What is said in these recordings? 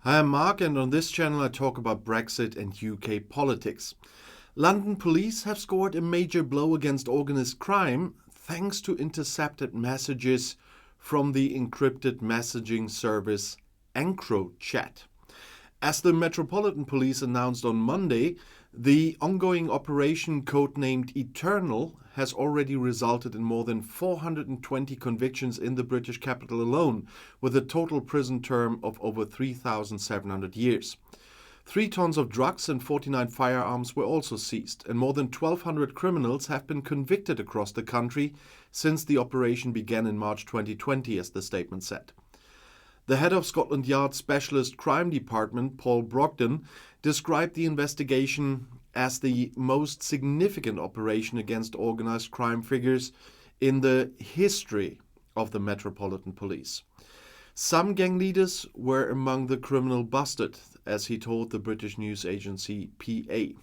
Hi, I'm Marc, and on this channel I talk about Brexit and UK politics. London police have scored a major blow against organised crime thanks to intercepted messages from the encrypted messaging service Encrochat. As the Metropolitan Police announced on Monday, the ongoing operation codenamed Eternal has already resulted in more than 420 convictions in the British capital alone, with a total prison term of over 3,700 years. 3 tons of drugs and 49 firearms were also seized, and more than 1,200 criminals have been convicted across the country since the operation began in March 2020, as the statement said. The head of Scotland Yard's Specialist Crime Department, Paul Brogden, described the investigation as the most significant operation against organised crime figures in the history of the Metropolitan Police. Some gang leaders were among the criminal busted, as he told the British news agency PA.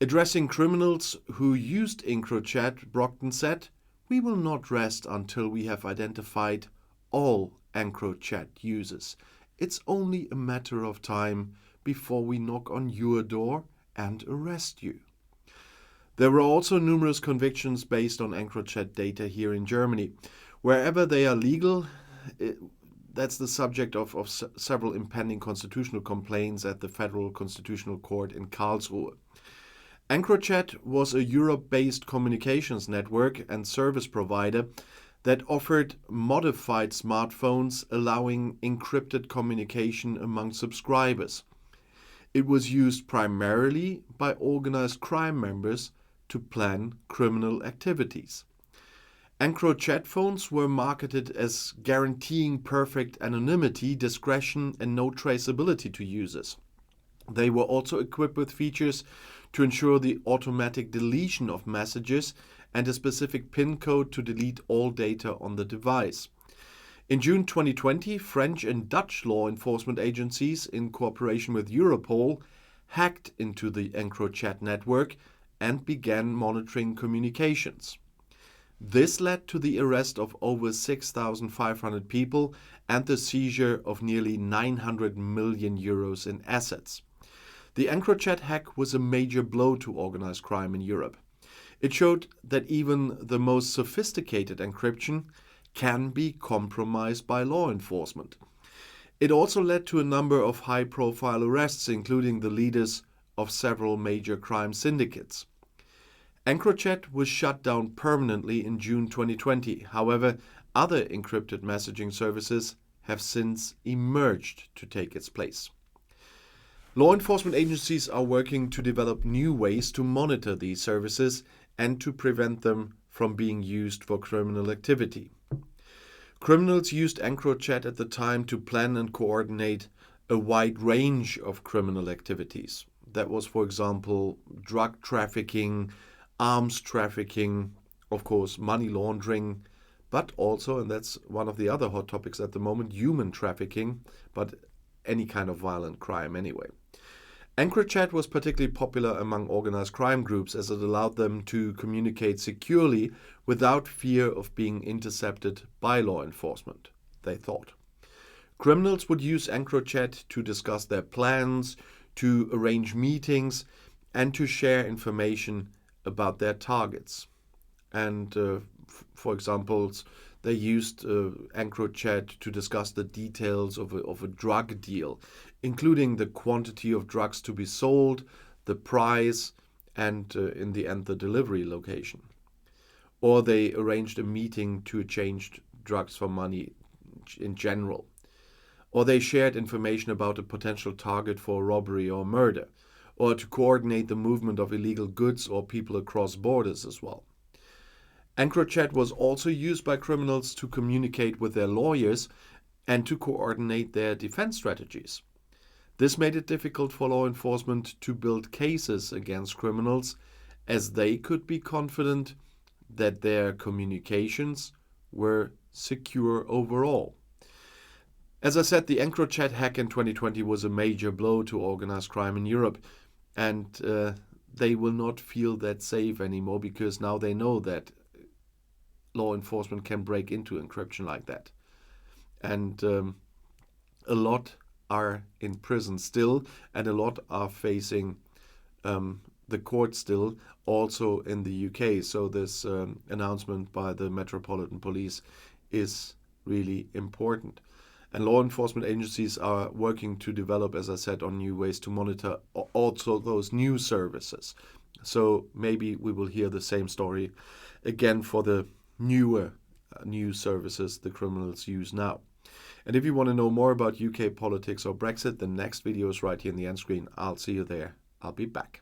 Addressing criminals who used Encrochat, Brogden said, "We will not rest until we have identified all Encrochat users. It's only a matter of time before we knock on your door and arrest you." There were also numerous convictions based on Encrochat data here in Germany. Wherever they are legal, that's the subject of several impending constitutional complaints at the Federal Constitutional Court in Karlsruhe. Encrochat was a Europe-based communications network and service provider that offered modified smartphones allowing encrypted communication among subscribers. It was used primarily by organized crime members to plan criminal activities. Encrochat phones were marketed as guaranteeing perfect anonymity, discretion, and no traceability to users. They were also equipped with features to ensure the automatic deletion of messages and a specific PIN code to delete all data on the device. In June 2020, French and Dutch law enforcement agencies, in cooperation with Europol, hacked into the Encrochat network and began monitoring communications. This led to the arrest of over 6,500 people and the seizure of nearly 900 million euros in assets. The Encrochat hack was a major blow to organized crime in Europe. It showed that even the most sophisticated encryption can be compromised by law enforcement. It also led to a number of high-profile arrests, including the leaders of several major crime syndicates. Encrochat was shut down permanently in June 2020. However, other encrypted messaging services have since emerged to take its place. Law enforcement agencies are working to develop new ways to monitor these services and to prevent them from being used for criminal activity. Criminals used Encrochat at the time to plan and coordinate a wide range of criminal activities. That was, for example, drug trafficking, arms trafficking, of course, money laundering, but also, and that's one of the other hot topics at the moment, human trafficking, but any kind of violent crime anyway. Encrochat was particularly popular among organized crime groups as it allowed them to communicate securely without fear of being intercepted by law enforcement, they thought. Criminals would use Encrochat to discuss their plans, to arrange meetings, and to share information about their targets. And for example, they used Encrochat to discuss the details of a drug deal, including the quantity of drugs to be sold, the price, and in the end, the delivery location. Or they arranged a meeting to exchange drugs for money in general. Or they shared information about a potential target for robbery or murder, or to coordinate the movement of illegal goods or people across borders as well. Encrochat was also used by criminals to communicate with their lawyers and to coordinate their defense strategies. This made it difficult for law enforcement to build cases against criminals, as they could be confident that their communications were secure overall. As I said, the Encrochat hack in 2020 was a major blow to organized crime in Europe, and they will not feel that safe anymore because now they know that law enforcement can break into encryption like that. And a lot are in prison still, and a lot are facing the court still, also in the UK. So this announcement by the Metropolitan Police is really important. And law enforcement agencies are working to develop, as I said, on new ways to monitor also those new services. So maybe we will hear the same story again for the newer news services the criminals use now. And if you want to know more about UK politics or Brexit, the next video is right here in the end screen. I'll see you there. I'll be back.